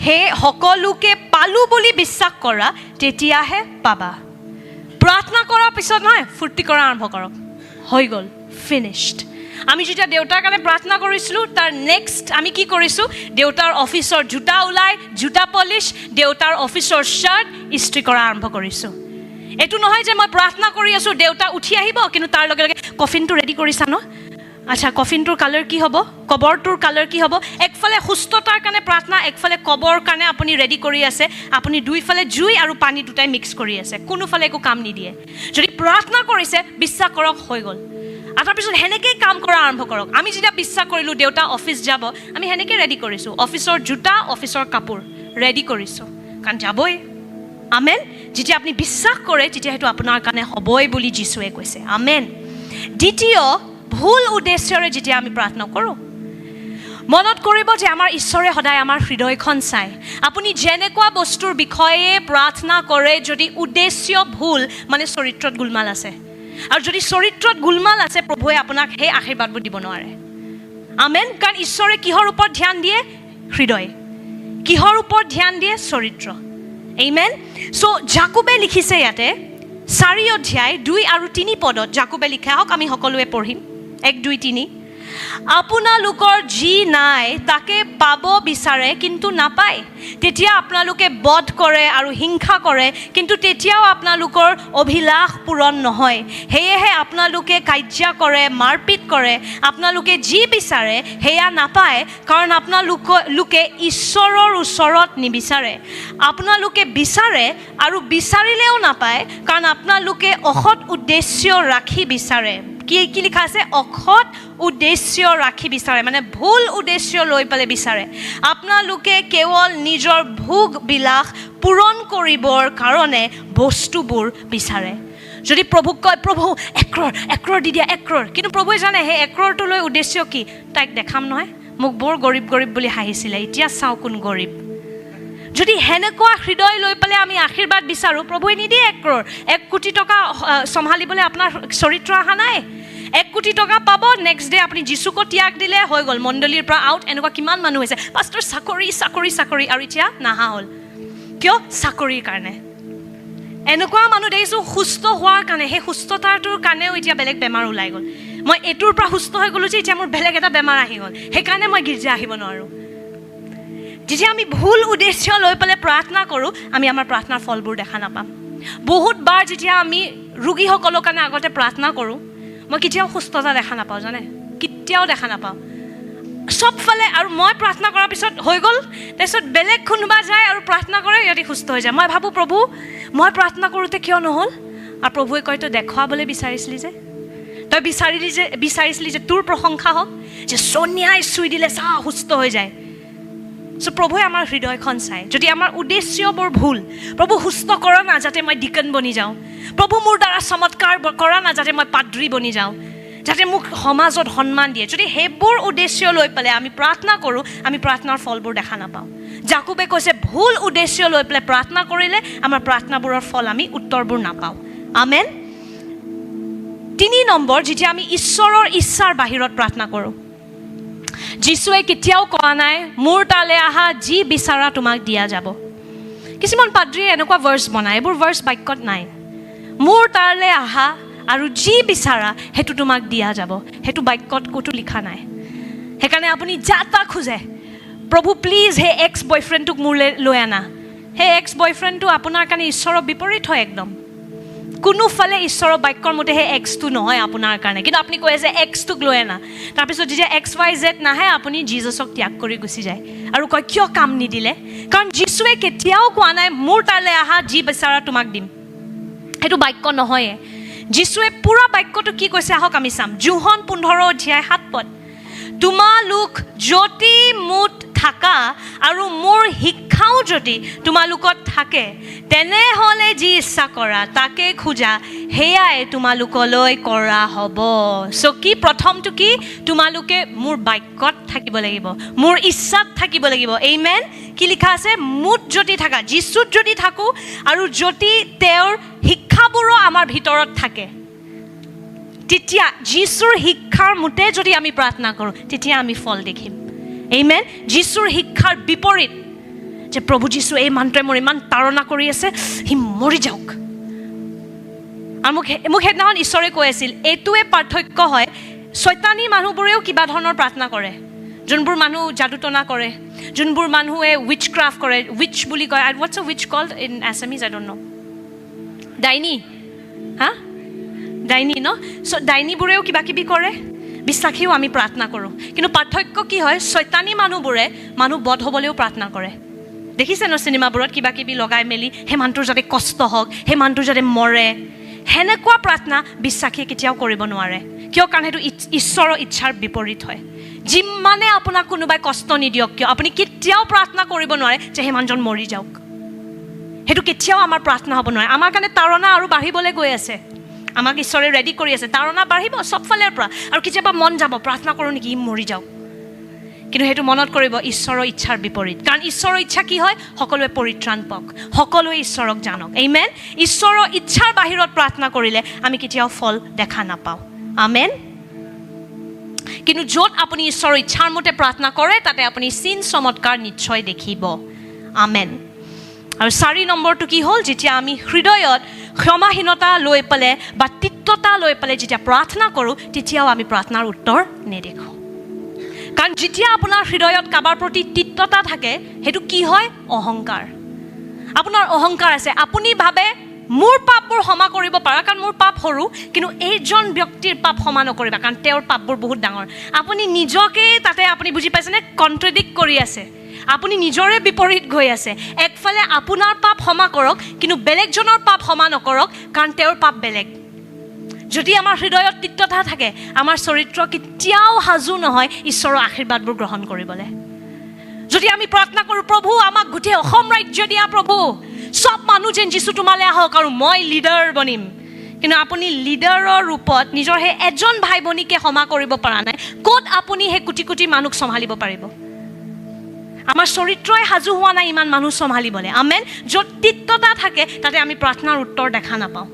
সেই সকলোকে পালোঁ বুলি বিশ্বাস কৰা, তেতিয়াহে পাবা। প্ৰাৰ্থনা কৰাৰ পিছত নহয়, ফূৰ্তি কৰা আৰম্ভ কৰক, হৈ গ'ল, ফিনিছড। আমি যেতিয়া দেউতাৰ কাৰণে প্ৰাৰ্থনা কৰিছিলোঁ, তাৰ নেক্সট আমি কি কৰিছোঁ? দেউতাৰ অফিচৰ জোতা ওলাই, জোতা পলিচ, দেউতাৰ অফিচৰ শ্বাৰ্ট ইস্ত্ৰি কৰা আৰম্ভ কৰিছোঁ। এইটো নহয় যে মই প্ৰাৰ্থনা কৰি আছোঁ, দেউতা উঠি আহিব, কিন্তু তাৰ লগে লগে কফিনটো ৰেডি কৰিছা ন? আচ্ছা, কফিনটোৰ কালাৰ কি হ'ব? কবৰটোৰ কালাৰ কি হ'ব? একফালে সুস্থতাৰ কাৰণে প্ৰাৰ্থনা, একফালে কবৰ কাৰণে আপুনি ৰেডি কৰি আছে। আপুনি দুইফালে জুই আৰু পানী দুটাই মিক্স কৰি আছে, কোনোফালে একো কাম নিদিয়ে। যদি প্ৰাৰ্থনা কৰিছে, বিশ্বাস কৰক, হৈ গ'ল। আৰু তাৰপিছত সেনেকেই কাম কৰা আৰম্ভ কৰক। আমি যেতিয়া বিশ্বাস কৰিলোঁ দেউতা অফিচ যাব, আমি সেনেকৈ ৰেডি কৰিছোঁ, অফিচৰ জোতা, অফিচৰ কাপোৰ ৰেডি কৰিছোঁ, কাৰণ যাবই। আমেন। যেতিয়া আপুনি বিশ্বাস কৰে, তেতিয়া সেইটো আপোনাৰ কাৰণে হ'বই বুলি যীশুৱে কৈছে। আমেন। দ্বিতীয়, ভুল উদ্দেশ্যৰে যেতিয়া আমি প্ৰাৰ্থনা কৰোঁ, মনত কৰিব যে আমাৰ ঈশ্বৰে সদায় আমাৰ হৃদয়খন চায়। আপুনি যেনেকুৱা বস্তুৰ বিষয়ে প্ৰাৰ্থনা কৰে, যদি উদ্দেশ্য ভুল, মানে চৰিত্ৰত গোলমাল আছে, আৰু যদি চৰিত্ৰত গোলমাল আছে, প্ৰভুৱে আপোনাক সেই আশীৰ্বাদবোৰ দিব নোৱাৰে। আমেন। কাৰণ ঈশ্বৰে কিহৰ ওপৰত ধ্যান দিয়ে? হৃদয়। কিহৰ ওপৰত ধ্যান দিয়ে? চৰিত্ৰ। আমেন। চ' জাকোবে লিখিছে ইয়াতে 4 অধ্যায় 2 আৰু 3 পদত, জাকোবে লিখা হওক, আমি সকলোৱে পঢ়িম। 1, 2, 3 আপোনালোকৰ যি নাই তাকে পাব বিচাৰে কিন্তু নাপায় তেতিয়া আপোনালোকে বধ কৰে আৰু হিংসা কৰে কিন্তু তেতিয়াও আপোনালোকৰ অভিলাষ পূৰণ নহয় হেয়েহে আপোনালোকে কাৰ্য্য কৰে মাৰপিট কৰে আপোনালোকে যি বিচাৰে হেয়া নাপায় কাৰণ আপোনালোকে ঈশ্বৰৰ ওচৰত নিবিচাৰে আপোনালোকে বিচাৰে আৰু বিচাৰিলেও নাপায় কাৰণ আপোনালোকে অসৎ উদ্দেশ্য ৰাখি বিচাৰে কি লিখা আছে অসৎ উদ্দেশ্য ৰাখি বিচাৰে মানে ভুল উদ্দেশ্য লৈ পেলাই বিচাৰে আপোনালোকে কেৱল নিজৰ ভোগ বিলাস পূৰণ কৰিবৰ কাৰণে বস্তুবোৰ বিচাৰে যদি প্ৰভুক কয় প্ৰভু 1 crore দি দিয়া 1 crore কিন্তু প্ৰভুৱে জানে সেই 1 crore লৈ উদ্দেশ্য কি তাইক দেখাম নহয় মোক বৰ গৰীব বুলি হাঁহিছিলে এতিয়া চাও কোন গৰীব যদি হেনেকুৱা হৃদয় লৈ পেলাই আমি আশীৰ্বাদ বিচাৰো প্ৰভুৱে নিদিয়ে 1 crore 1 কোটি টকা সম্ভালিবলৈ আপোনাৰ চৰিত্ৰ আহা নাই 1 কোটি টকা পাব নেক্সট ডে আপুনি যিশুক ত্যাগ দিলে হৈ গ'ল মণ্ডলীৰ পৰা আউট এনেকুৱা কিমান মানুহ হৈছে পাষ্টৰ চাকৰি আৰু এতিয়া নাহা হ'ল কিয় চাকৰিৰ কাৰণে এনেকুৱা মানুহ দেখিছোঁ সুস্থ হোৱাৰ কাৰণে সেই সুস্থতাটোৰ কাৰণেও এতিয়া বেলেগ বেমাৰ ওলাই গ'ল মই এইটোৰ পৰা সুস্থ হৈ গ'লো যে এতিয়া মোৰ বেলেগ এটা বেমাৰ আহি গ'ল সেইকাৰণে মই গীৰ্জা আহিব নোৱাৰোঁ যেতিয়া আমি ভুল উদ্দেশ্য লৈ পেলাই প্ৰাৰ্থনা কৰোঁ আমি আমাৰ প্ৰাৰ্থনাৰ ফলবোৰ দেখা নাপাম বহুত বাৰ যেতিয়া আমি ৰোগীসকলৰ কাৰণে আগতে প্ৰাৰ্থনা কৰোঁ মই কেতিয়াও সুস্থতা দেখা নাপাওঁ জানে কেতিয়াও দেখা নাপাওঁ সবফালে আৰু মই প্ৰাৰ্থনা কৰাৰ পিছত হৈ গ'ল তাৰপিছত বেলেগ কোনোবা যায় আৰু প্ৰাৰ্থনা কৰে সিহঁতি সুস্থ হৈ যায় মই ভাবোঁ প্ৰভু মই প্ৰাৰ্থনা কৰোঁতে কিয় নহ'ল আৰু প্ৰভুৱে কয় তই দেখুৱাবলৈ বিচাৰিছিলি যে তই বিচাৰিছিলি যে তোৰ প্ৰশংসা হওক যে সোনিয়াই চুই দিলে চা সুস্থ হৈ যায় চ' প্ৰভুৱে আমাৰ হৃদয়খন চায় যদি আমাৰ উদ্দেশ্যবোৰ ভুল প্ৰভু সুস্থ কৰা না যাতে মই ডিকন বনি যাওঁ প্ৰভু মোৰ দ্বাৰা চমৎকাৰ কৰা না যাতে মই পাদ্ৰী বনি যাওঁ যাতে মোক সমাজত সন্মান দিয়ে যদি সেইবোৰ উদ্দেশ্য লৈ পেলাই আমি প্ৰাৰ্থনা কৰোঁ আমি প্ৰাৰ্থনাৰ ফলবোৰ দেখা নাপাওঁ জাকুবে কৈছে ভুল উদ্দেশ্য লৈ পেলাই প্ৰাৰ্থনা কৰিলে আমাৰ প্ৰাৰ্থনাবোৰৰ ফল আমি উত্তৰবোৰ নাপাওঁ আমেন 3 নম্বৰ যেতিয়া আমি ঈশ্বৰৰ ইচ্ছাৰ বাহিৰত প্ৰাৰ্থনা কৰোঁ যিশুৱে কেতিয়াও কোৱা নাই মোৰ তালে আহা যি বিচাৰা তোমাক দিয়া যাব কিছুমান পাদ্ৰীয়ে এনেকুৱা ভাৰ্ছ বনায় এইবোৰ ভাৰ্ছ বাক্যত নাই মোৰ তালে আহা আৰু যি বিচাৰা সেইটো তোমাক দিয়া যাব সেইটো বাক্যত ক'তো লিখা নাই সেইকাৰণে আপুনি যাতা খোজে প্ৰভু প্লিজ সেই এক্স বয়ফ্ৰেণ্ডটোক মোলৈ লৈ আনা সেই এক্স বয়ফ্ৰেণ্ডটো আপোনাৰ কাৰণে ঈশ্বৰৰ বিপৰীত হয় একদম কোনোফালে ঈশ্বৰৰ বাক্যৰ মতে সেই এক্সটো নহয় আপোনাৰ কাৰণে কিন্তু আপুনি কৈ আছে এক্সটোক লৈ আনা তাৰপিছত যেতিয়া XYZ নাহে আপুনি জিজাছক ত্যাগ কৰি গুচি যায় আৰু কয় কিয় কাম নিদিলে কাৰণ যিশুৱে কেতিয়াও কোৱা নাই মোৰ তালৈ আহা যি বিচাৰা তোমাক দিম সেইটো বাক্য নহয় যিশুৱে পুৰা বাক্যটো কি কৈছে আহক আমি চাম যোহন 15:7 তোমালোক যদি মোত থাকা আৰু মোৰ শিক্ষাও যদি তোমালোকত থাকে তেনেহ'লে যি ইচ্ছা কৰা তাকে খোজা সেয়াই তোমালোকলৈ কৰা হ'ব চ' কি প্ৰথমটো কি তোমালোকে মোৰ বাক্যত থাকিব লাগিব মোৰ ইচ্ছাত থাকিব লাগিব আমেন কি লিখা আছে মোত যদি থাকা যিশুত যদি থাকোঁ আৰু যদি তেওঁৰ শিক্ষাবোৰো আমাৰ ভিতৰত থাকে তেতিয়া যিশুৰ শিক্ষাৰ মতে যদি আমি প্ৰাৰ্থনা কৰোঁ তেতিয়া আমি ফল দেখিম আমেন যিশুৰ শিক্ষাৰ বিপৰীত যে প্ৰভু যিশু এই মানুহটোৱে মোৰ ইমান তাৰণা কৰি আছে সি মৰি যাওক আৰু মোক সেইদিনাখন ঈশ্বৰে কৈ আছিল এইটোৱে পাৰ্থক্য হয় শয়তানী মানুহবোৰেও কিবা ধৰণৰ প্ৰাৰ্থনা কৰে যোনবোৰ মানুহ যাদুটনা কৰে যোনবোৰ মানুহে উইচ ক্ৰাফ্ট কৰে উইচ বুলি কয় what's which called in Assamese I don't know ডাইনী ডাইনী ন চ' ডাইনীবোৰেও কিবা কিবি কৰে বিশ্বাসীও আমি প্ৰাৰ্থনা কৰোঁ কিন্তু পাৰ্থক্য কি হয় শয়তানী মানুহবোৰে মানুহ বধ হ'বলৈও প্ৰাৰ্থনা কৰে দেখিছে ন চিনেমাবোৰত কিবা কিবি লগাই মেলি সেই মানুহটোৰ যাতে কষ্ট হওক সেই মানুহটোৰ যাতে মৰে সেনেকুৱা প্ৰাৰ্থনা বিশ্বাসীয়ে কেতিয়াও কৰিব নোৱাৰে কিয় কাৰণ সেইটো ঈশ্বৰৰ ইচ্ছাৰ বিপৰীত হয় যিমানে আপোনাক কোনোবাই কষ্ট নিদিয়ক কিয় আপুনি কেতিয়াও প্ৰাৰ্থনা কৰিব নোৱাৰে যে সেই মানুহজন মৰি যাওক সেইটো কেতিয়াও আমাৰ প্ৰাৰ্থনা হ'ব নোৱাৰে আমাৰ কাৰণে তাৰণা আৰু বাঢ়িবলৈ গৈ আছে আমাক ঈশ্বৰে ৰেডি কৰি আছে তাৰণা বাঢ়িব চবফালৰ পৰা আৰু কেতিয়াবা মন যাব প্ৰাৰ্থনা কৰোঁ নেকি মৰি যাওক কিন্তু সেইটো মনত কৰিব ঈশ্বৰৰ ইচ্ছাৰ বিপৰীত কাৰণ ঈশ্বৰৰ ইচ্ছা কি হয় সকলোৱে পৰিত্ৰাণ পাওক সকলোৱে ঈশ্বৰক জানক আমেন ঈশ্বৰৰ ইচ্ছাৰ বাহিৰত প্ৰাৰ্থনা কৰিলে আমি কেতিয়াও ফল দেখা নাপাওঁ আমেন কিন্তু য'ত আপুনি ঈশ্বৰৰ ইচ্ছাৰ মতে প্ৰাৰ্থনা কৰে তাতে আপুনি চিন চমৎকাৰ নিশ্চয় দেখিব আমেন আৰু 4 নম্বৰটো কি হ'ল যেতিয়া আমি হৃদয়ত ক্ষমাহীনতা লৈ পেলাই বা তিক্ততা লৈ পেলাই যেতিয়া প্ৰাৰ্থনা কৰোঁ তেতিয়াও আমি প্ৰাৰ্থনাৰ উত্তৰ নেদেখোঁ। কাৰণ যেতিয়া আপোনাৰ হৃদয়ত কাৰোবাৰ প্ৰতি তিক্ততা থাকে সেইটো কি হয়? অহংকাৰ। আপোনাৰ অহংকাৰ আছে। আপুনি ভাবে মোৰ পাপবোৰ ক্ষমা কৰিব পাৰা কাৰণ মোৰ পাপ সৰু, কিন্তু এইজন ব্যক্তিৰ পাপ ক্ষমা নকৰিবা কাৰণ তেওঁৰ পাপবোৰ বহুত ডাঙৰ। আপুনি নিজকে তাতে আপুনি বুজি পাইছেনে কণ্ট্ৰডিক্ট কৰি আছে। আপুনি নিজৰে বিপৰীত গৈ আছে। একফালে আপোনাৰ পাপ ক্ষমা কৰক কিন্তু বেলেগজনৰ পাপ ক্ষমা নকৰক কাৰণ তেওঁৰ পাপ বেলেগ। যদি আমাৰ হৃদয়ত তিক্ততা থাকে আমাৰ চৰিত্ৰ কেতিয়াও সাজু নহয় ঈশ্বৰৰ আশীৰ্বাদবোৰ গ্ৰহণ কৰিবলৈ। যদি আমি প্ৰাৰ্থনা কৰোঁ প্ৰভু আমাক গোটেই অসম ৰাজ্য দিয়া প্ৰভু, সব মানুহ যেন যিছু তোমালৈ আহক আৰু মই লিডাৰ বনিম, কিন্তু আপুনি লিডাৰৰ ৰূপত নিজৰ সেই এজন ভাই ভনীকে ক্ষমা কৰিব পৰা নাই, ক'ত আপুনি সেই কোটি কোটি মানুহক চম্ভালিব পাৰিব? আমাৰ চৰিত্ৰই সাজু হোৱা নাই ইমান মানুহ চম্ভালিবলৈ। আমেন। য'ত তিক্ততা থাকে তাতে আমি প্ৰাৰ্থনাৰ উত্তৰ দেখা নাপাওঁ।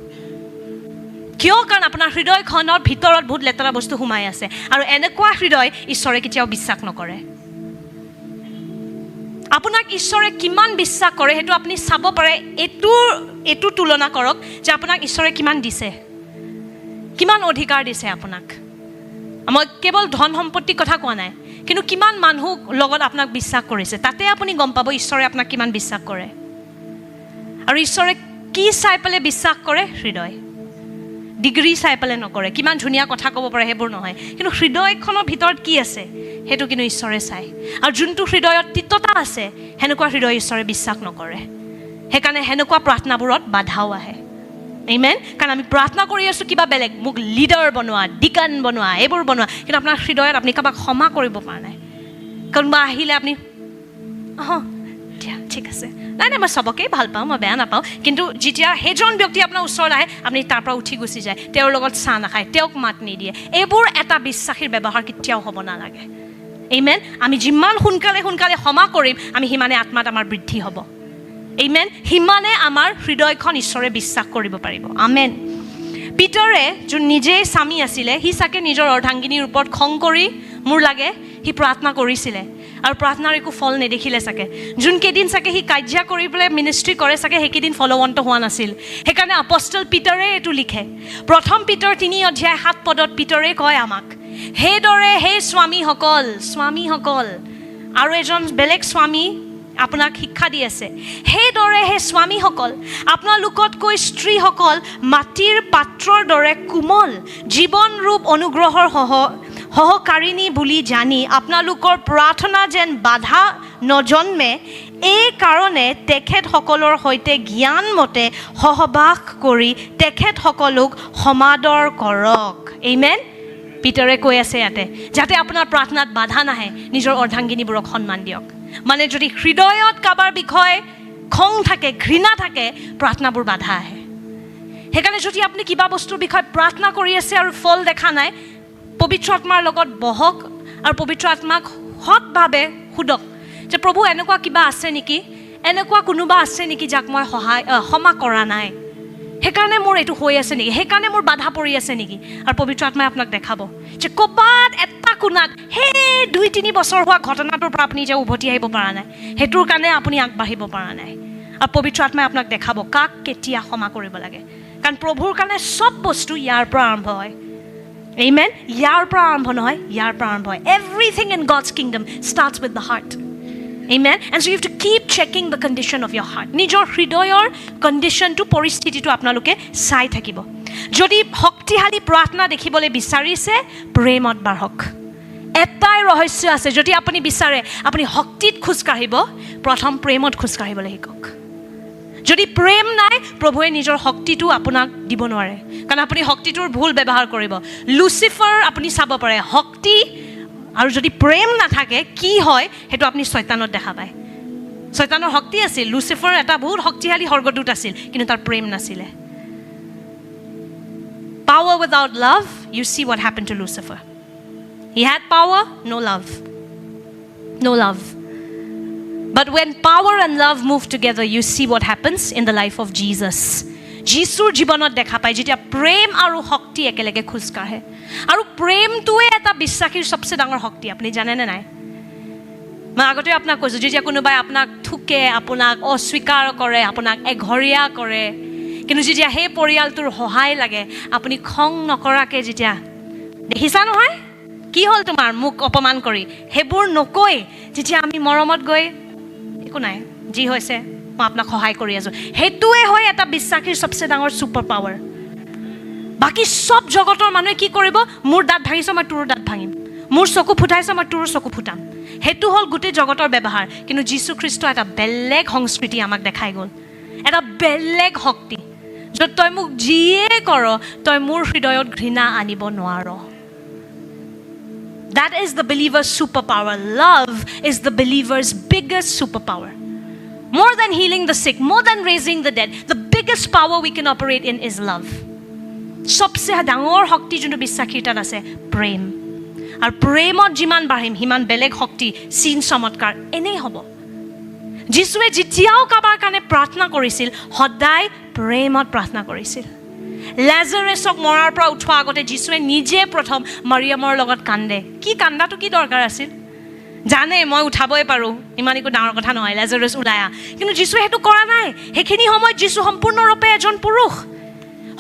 কিয়? কাৰণ আপোনাৰ হৃদয়খনৰ ভিতৰত বহুত লেতেৰা বস্তু সোমাই আছে আৰু এনেকুৱা হৃদয় ঈশ্বৰে কেতিয়াও বিশ্বাস নকৰে। আপোনাক ঈশ্বৰে কিমান বিশ্বাস কৰে সেইটো আপুনি চাব পাৰে। এইটো তুলনা কৰক যে আপোনাক ঈশ্বৰে কিমান দিছে, কিমান অধিকাৰ দিছে আপোনাক। মই কেৱল ধন সম্পত্তিৰ কথা কোৱা নাই, কিন্তু কিমান মানুহক লগত আপোনাক বিশ্বাস কৰিছে তাতে আপুনি গম পাব ঈশ্বৰে আপোনাক কিমান বিশ্বাস কৰে। আৰু ঈশ্বৰে কি চাই পেলাই বিশ্বাস কৰে? হৃদয়। ডিগ্ৰী চাই পেলাই নকৰে, কিমান ধুনীয়া কথা ক'ব পাৰে সেইবোৰ নহয়, কিন্তু হৃদয়খনৰ ভিতৰত কি আছে সেইটো কিন্তু ঈশ্বৰে চায়। আৰু যোনটো হৃদয়ত তিক্ততা আছে সেনেকুৱা হৃদয় ঈশ্বৰে বিশ্বাস নকৰে। সেইকাৰণে সেনেকুৱা প্ৰাৰ্থনাবোৰত বাধাও আহে। আমেন। কাৰণ আমি প্ৰাৰ্থনা কৰি আছোঁ কিবা বেলেগ, মোক লিডাৰ বনোৱা, ডিকান বনোৱা, এইবোৰ বনোৱা, কিন্তু আপোনাৰ হৃদয়ত আপুনি কাৰোবাক ক্ষমা কৰিব পৰা নাই। কোনোবা আহিলে আপুনি ঠিক আছে, নাই মই চবকেই ভাল পাওঁ, মই বেয়া নাপাওঁ, কিন্তু যেতিয়া সেইজন ব্যক্তি আপোনাৰ ওচৰত আহে আপুনি তাৰ পৰা উঠি গুচি যায়, তেওঁৰ লগত চাহ নাখায়, তেওঁক মাত নিদিয়ে। এইবোৰ এটা বিশ্বাসীৰ ব্যৱহাৰ কেতিয়াও হ'ব নালাগে। আমেন। আমি যিমান সোনকালে ক্ষমা কৰিম আমি সিমানে আত্মাত আমাৰ বৃদ্ধি হ'ব। আমেন। সিমানে আমাৰ হৃদয়খন ঈশ্বৰে বিশ্বাস কৰিব পাৰিব। আমেন। পিটাৰে যোন নিজেই স্বামী আছিলে, সি চাগে নিজৰ অৰ্ধাংগিনীৰ ওপৰত খং কৰি মোৰ লাগে সি প্ৰাৰ্থনা কৰিছিলে আৰু প্ৰাৰ্থনাৰ একো ফল নেদেখিলে চাগে। যোনকেইদিন চাগে সি কাজিয়া কৰি পেলাই মিনিষ্ট্ৰি কৰে চাগে সেইকেইদিন ফলৱন্ত হোৱা নাছিল। সেইকাৰণে আপষ্টল পিটাৰে এইটো লিখে। প্ৰথম পিটাৰ 3:7 পিটাৰে কয় আমাক, সেইদৰে সেই স্বামীসকল আৰু এজন বেলেগ স্বামী আপোনাক শিক্ষা দি আছে, সেইদৰে সেই স্বামীসকল আপোনালোকতকৈ স্ত্ৰীসকল মাটিৰ পাত্ৰৰ দৰে কোমল, জীৱনৰূপ অনুগ্ৰহৰ সহকাৰিণী বুলি জানি আপোনালোকৰ প্ৰাৰ্থনা যেন বাধা নজন্মে এই কাৰণে তেখেতসকলৰ সৈতে জ্ঞানমতে সহবাস কৰি তেখেতসকলক সমাদৰ কৰক। আমেন। পিটাৰে কৈ আছে ইয়াতে যাতে আপোনাৰ প্ৰাৰ্থনাত বাধা নাহে, নিজৰ অৰ্ধাংগিনীবোৰক সন্মান দিয়ক। মানে যদি হৃদয়ত কাৰোবাৰ বিষয়ে খং থাকে, ঘৃণা থাকে, প্ৰাৰ্থনাবোৰ বাধা আহে। সেইকাৰণে যদি আপুনি কিবা বস্তুৰ বিষয়ে প্ৰাৰ্থনা কৰি আছে আৰু ফল দেখা নাই, পবিত্ৰ আত্মাৰ লগত বহক আৰু পবিত্ৰ আত্মাক সৎভাৱে সোধক যে প্ৰভু এনেকুৱা কিবা আছে নেকি, এনেকুৱা কোনোবা আছে নেকি যাক মই ক্ষমা কৰা নাই, সেইকাৰণে মোৰ এইটো হৈ আছে নেকি, সেইকাৰণে মোৰ বাধা পৰি আছে নেকি। আৰু পবিত্ৰ আত্মাই আপোনাক দেখাব যে ক'ৰবাত এটা কোণাত সেই 2-3 বছৰ হোৱা ঘটনাটোৰ পৰা আপুনি যে উভতি আহিব পৰা নাই, সেইটোৰ কাৰণে আপুনি আগবাঢ়িব পৰা নাই। আৰু পবিত্ৰ আত্মাই আপোনাক দেখাব কাক কেতিয়া ক্ষমা কৰিব লাগে। কাৰণ প্ৰভুৰ কাৰণে চব বস্তু ইয়াৰ পৰা আৰম্ভ হয়। Amen. ইয়াৰ পৰা আৰম্ভ নহয়, ইয়াৰ পৰা আৰম্ভ হয়। Everything in God's kingdom starts with the heart. Amen. And so you have to keep checking the condition of your heart. নিজৰ হৃদয়ৰ কণ্ডিশ্যনটো, পৰিস্থিতিটো আপোনালোকে চাই থাকিব। যদি শক্তিশালী প্ৰাৰ্থনা দেখিবলৈ বিচাৰিছে, প্ৰেমত বাঢ়ক। এটাই ৰহস্য আছে, যদি আপুনি বিচাৰে আপুনি শক্তিত খোজকাঢ়িব, প্ৰথম প্ৰেমত খোজকাঢ়িবলৈ শিকক। যদি প্ৰেম নাই, প্ৰভুৱে নিজৰ শক্তিটো আপোনাক দিব নোৱাৰে, কাৰণ আপুনি শক্তিটোৰ ভুল ব্যৱহাৰ কৰিব। লুচিফাৰ আপুনি চাব পাৰে, শক্তি আৰু যদি প্ৰেম নাথাকে কি হয় সেইটো আপুনি শয়তানত দেখা পায়। শয়তানৰ শক্তি আছিল, লুচিফাৰ এটা বহুত শক্তিশালী স্বৰ্গদূত আছিল, কিন্তু তাৰ প্ৰেম নাছিলে। Power without love, you see what happened to Lucifer. He had power, no love. No love. But when power and love move together, you see what happens in the life of Jesus. যিশুৰ জীৱনত দেখা পায় যেতিয়া প্ৰেম আৰু শক্তি একেলগে খোজ কাঢ়ে। আৰু প্ৰেমটোৱে এটা বিশ্বাসীৰ সবচে ডাঙৰ শক্তি, আপুনি জানেনে নাই? মই আগতে আপোনাক কৈছোঁ, যেতিয়া কোনোবাই আপোনাক ঠুকে, আপোনাক অস্বীকাৰ কৰে, আপোনাক এঘৰীয়া কৰে, কিন্তু যেতিয়া সেই পৰিয়ালটোৰ সহায় লাগে আপুনি খং নকৰাকৈ যেতিয়া দেখিছা নহয় কি হ'ল তোমাৰ মোক অপমান কৰি সেইবোৰ নকৈ যেতিয়া আমি মৰমত গৈ একো নাই যি হৈছে মই আপোনাক সহায় কৰি আছোঁ সেইটোৱে হয় এটা বিশ্বাসীৰ সবচে ডাঙৰ ছুপাৰ পাৱাৰ বাকী সব জগতৰ মানুহে কি কৰিব মোৰ দাঁত ভাঙিছ মই তোৰ দাঁত ভাঙিম মোৰ চকু ফুটাইছ মই তোৰ চকু ফুটাম সেইটো হ'ল গোটেই জগতৰ ব্যৱহাৰ কিন্তু যীশু খ্ৰীষ্ট এটা বেলেগ সংস্কৃতি আমাক দেখাই গ'ল এটা বেলেগ শক্তি য'ত তই মোক যিয়ে কৰ তই মোৰ হৃদয়ত ঘৃণা আনিব নোৱাৰ That is the believer's superpower. Love is the believer's biggest superpower. More than healing the sick, more than raising the dead, the biggest power we can operate in is love. সবচে ডাঙৰ শক্তি যোনটো বিশ্বাসীৰ তাত আছে প্ৰেম আৰু প্ৰেমত যিমান বাঢ়িম সিমান বেলেগ শক্তি চিন চমৎকাৰ এনেই হ'ব যীশুৱে যেতিয়াও কাৰোবাৰ কাৰণে প্ৰাৰ্থনা কৰিছিল সদায় প্ৰেমত প্ৰাৰ্থনা কৰিছিল লাজাৰাছক মৰাৰ পৰা উঠোৱা আগতে যীশুৱে নিজে প্ৰথম মাৰিয়ামৰ লগত কান্দে কি কান্দাটো কি দৰকাৰ আছিল জানে মই উঠাবই পাৰোঁ ইমান একো ডাঙৰ কথা নহয় লাজাৰাছ ওলাই আহ কিন্তু যীশুৱে সেইটো কৰা নাই সেইখিনি সময়ত যীশু সম্পূৰ্ণৰূপে এজন পুৰুষ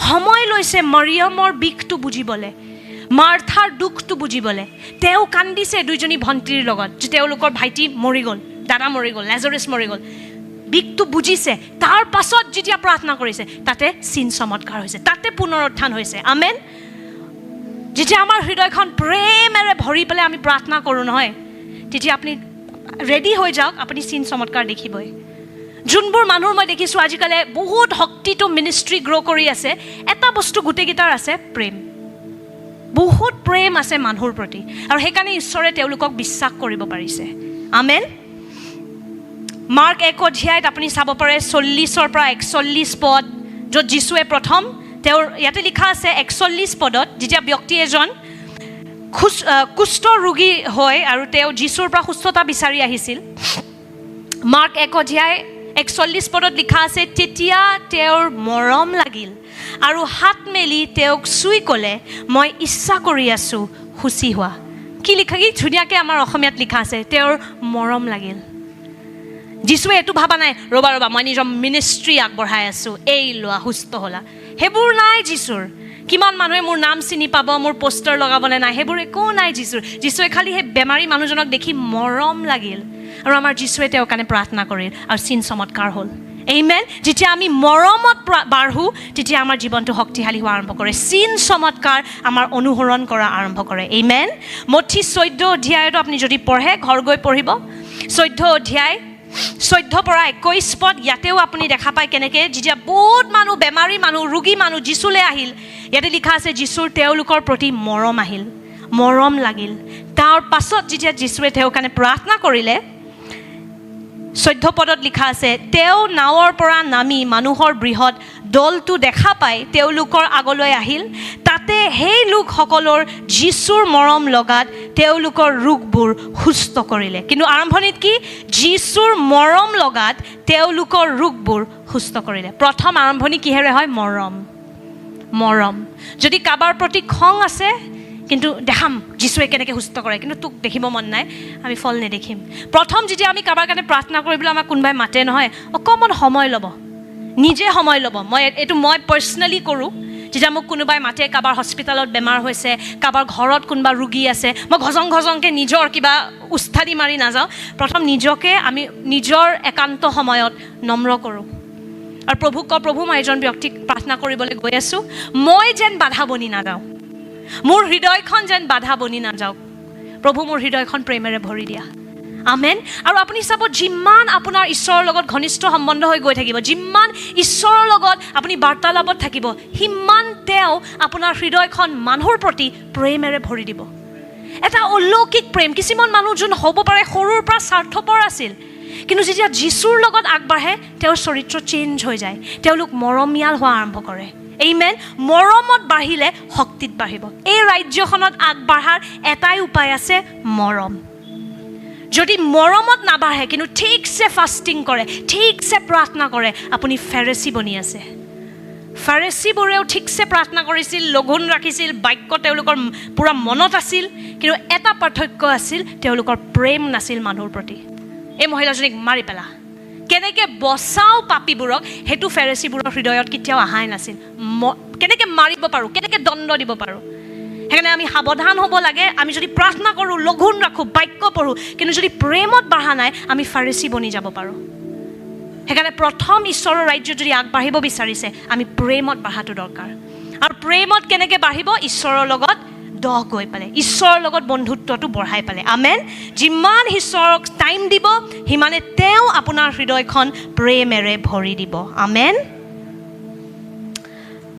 সময় লৈছে মাৰিয়ামৰ বিষটো বুজিবলৈ মাৰ্থাৰ দুখটো বুজিবলৈ তেওঁ কান্দিছে দুইজনী ভণ্টিৰ লগত যে তেওঁলোকৰ ভাইটি মৰি গ'ল দাদা মৰি গ'ল লাজাৰাছ মৰি গ'ল বিষটো বুজিছে তাৰ পাছত যেতিয়া প্ৰাৰ্থনা কৰিছে তাতে চিন চমৎকাৰ হৈছে তাতে পুনৰুত্থান হৈছে আমেন যেতিয়া আমাৰ হৃদয়খন প্ৰেমেৰে ভৰি পেলাই আমি প্ৰাৰ্থনা কৰোঁ নহয় তেতিয়া আপুনি ৰেডি হৈ যাওক আপুনি চিন চমৎকাৰ দেখিবই যোনবোৰ মানুহ মই দেখিছোঁ আজিকালি বহুত শক্তিটো মিনিষ্ট্ৰি গ্ৰ' কৰি আছে এটা বস্তু গোটেইকেইটাৰ আছে প্ৰেম বহুত প্ৰেম আছে মানুহৰ প্ৰতি আৰু সেইকাৰণে ঈশ্বৰে তেওঁলোকক বিশ্বাস কৰিব পাৰিছে আমেন মাৰ্ক 1 অধ্যায়ত আপুনি চাব পাৰে 40 পৰা 41 পদ য'ত যীশুৱে প্ৰথম তেওঁৰ ইয়াতে লিখা আছে 41 পদত যেতিয়া ব্যক্তি এজন কুষ্ঠ ৰোগী হয় আৰু তেওঁ যীশুৰ পৰা সুস্থতা বিচাৰি আহিছিল মাৰ্ক 1 অধ্যায় 41 পদত লিখা আছে তেতিয়া তেওঁৰ মৰম লাগিল আৰু হাত মেলি তেওঁক চুই ক'লে মই ইচ্ছা কৰি আছোঁ সুচি হোৱা কি লিখা কি ধুনীয়াকৈ আমাৰ অসমীয়াত লিখা আছে তেওঁৰ মৰম লাগিল যীশুৱে এইটো ভাবা নাই ৰ'বা মই নিজৰ মিনিষ্ট্ৰি আগবঢ়াই আছোঁ এই লোৱা সুস্থ হ'লা সেইবোৰ নাই যীশুৰ কিমান মানুহে মোৰ নাম চিনি পাব মোৰ পোষ্টাৰ লগাবলৈ নাই সেইবোৰ একো নাই যীশুৱে খালি সেই বেমাৰী মানুহজনক দেখি মৰম লাগিল আৰু আমাৰ যীশুৱে তেওঁৰ কাৰণে প্ৰাৰ্থনা কৰিল আৰু চিন চমৎকাৰ হ'ল আমেন যেতিয়া আমি মৰমত বাঢ়ো তেতিয়া আমাৰ জীৱনটো শক্তিশালী হোৱা আৰম্ভ কৰে চিন চমৎকাৰ আমাৰ অনুসৰণ কৰা আৰম্ভ কৰে আমেন মথি 14 অধ্যায়তো আপুনি যদি পঢ়ে ঘৰ গৈ পঢ়িব 14 অধ্যায় 14 পৰা 21 পদ ইয়াতেও আপুনি দেখা পায় কেনেকৈ যেতিয়া বহুত মানুহ বেমাৰী মানুহ ৰোগী মানুহ যীশুলৈ আহিল ইয়াতে লিখা আছে যীশুৰ তেওঁলোকৰ প্ৰতি মৰম আহিল মৰম লাগিল তাৰ পাছত যেতিয়া যীশুৱে তেওঁৰ কাৰণে প্ৰাৰ্থনা কৰিলে 14 পদত লিখা আছে তেওঁ নাৱৰ পৰা নামি মানুহৰ বৃহৎ দলটো দেখা পাই তেওঁলোকৰ আগলৈ আহিল তাতে সেই লোকসকলৰ যীশুৰ মৰম লগাত তেওঁলোকৰ ৰোগবোৰ সুস্থ কৰিলে কিন্তু আৰম্ভণিত কি যীশুৰ মৰম লগাত তেওঁলোকৰ ৰোগবোৰ সুস্থ কৰিলে প্ৰথম আৰম্ভণি কিহেৰে হয় মৰম যদি কাৰোবাৰ প্ৰতি খং আছে কিন্তু দেখাম যীশুৱে কেনেকৈ সুস্থ কৰে কিন্তু তোক দেখিব মন নাই আমি ফল নেদেখিম প্ৰথম যেতিয়া আমি কাৰোবাৰ কাৰণে প্ৰাৰ্থনা কৰিবলৈ আমাক কোনোবাই মাতে নহয় অকণমান সময় ল'ব নিজে সময় ল'ব মই পাৰ্চনেলি কৰোঁ যেতিয়া মোক কোনোবাই মাতে কাৰোবাৰ হস্পিটেলত বেমাৰ হৈছে কাৰোবাৰ ঘৰত কোনোবা ৰোগী আছে মই ঘজংকৈ নিজৰ কিবা উস্তাদি মাৰি নাযাওঁ প্ৰথম নিজকে আমি নিজৰ একান্ত সময়ত নম্ৰ কৰোঁ আৰু প্ৰভুক কওঁ প্ৰভু মই এজন ব্যক্তিক প্ৰাৰ্থনা কৰিবলৈ গৈ আছোঁ মই যেন বাধা বনি নাযাওঁ মোৰ হৃদয়খন যেন বাধা বনি নাযাওক প্ৰভু মোৰ হৃদয়খন প্ৰেমেৰে ভৰি দিয়া আমেন আৰু আপুনি চাব যিমান আপোনাৰ ঈশ্বৰৰ লগত ঘনিষ্ঠ সম্বন্ধ হৈ গৈ থাকিব যিমান ঈশ্বৰৰ লগত আপুনি বাৰ্তালাপত থাকিব সিমান তেওঁ আপোনাৰ হৃদয়খন মানুহৰ প্ৰতি প্ৰেমেৰে ভৰি দিব এটা অলৌকিক প্ৰেম কিছুমান মানুহ যোন হ'ব পাৰে সৰুৰ পৰা স্বাৰ্থপৰ আছিল কিন্তু যেতিয়া যীশুৰ লগত আগবাঢ়ে তেওঁৰ চৰিত্ৰ চেঞ্জ হৈ যায় তেওঁলোক মৰমীয়াল হোৱা আৰম্ভ কৰে আমেন মৰমত বাঢ়িলে শক্তিত বাঢ়িব এই ৰাজ্যখনত আগবাঢ়াৰ এটাই উপায় আছে মৰম যদি মৰমত নাবাঢ়ে কিন্তু ঠিকছে ফাষ্টিং কৰে ঠিকছে প্ৰাৰ্থনা কৰে আপুনি ফেৰিচী বনি আছে ফেৰিচীবোৰেও ঠিকছে প্ৰাৰ্থনা কৰিছিল লঘোণ ৰাখিছিল বাক্য তেওঁলোকৰ পূৰা মনত আছিল কিন্তু এটা পাৰ্থক্য আছিল তেওঁলোকৰ প্ৰেম নাছিল মানুহৰ প্ৰতি এই মহিলাজনীক মাৰি পেলা কেনেকৈ বচাওঁ পাপীবোৰক, সেইটো ফেৰিচীবোৰৰ হৃদয়ত কেতিয়াও অহাই নাছিল। কেনেকৈ মাৰিব পাৰোঁ, কেনেকৈ দণ্ড দিব পাৰোঁ। সেইকাৰণে আমি সাৱধান হ'ব লাগে। আমি যদি প্ৰাৰ্থনা কৰোঁ, লঘোণ ৰাখোঁ, বাক্য পঢ়োঁ, কিন্তু যদি প্ৰেমত বাঢ়া নাই, আমি ফাৰিচী বনি যাব পাৰোঁ। সেইকাৰণে প্ৰথম ঈশ্বৰৰ ৰাজ্য যদি আগবাঢ়িব বিচাৰিছে, আমি প্ৰেমত বাঢ়াটো দৰকাৰ। আৰু প্ৰেমত কেনেকৈ বাঢ়িব? ঈশ্বৰৰ লগত গৈ পেলাই, ঈশ্বৰৰ লগত বন্ধুত্বটো বঢ়াই পেলাই। আমেন। যিমান ঈশ্বৰক টাইম দিব, সিমানে তেওঁ আপোনাৰ হৃদয়খন প্ৰেমেৰে ভৰি দিব। আমেন।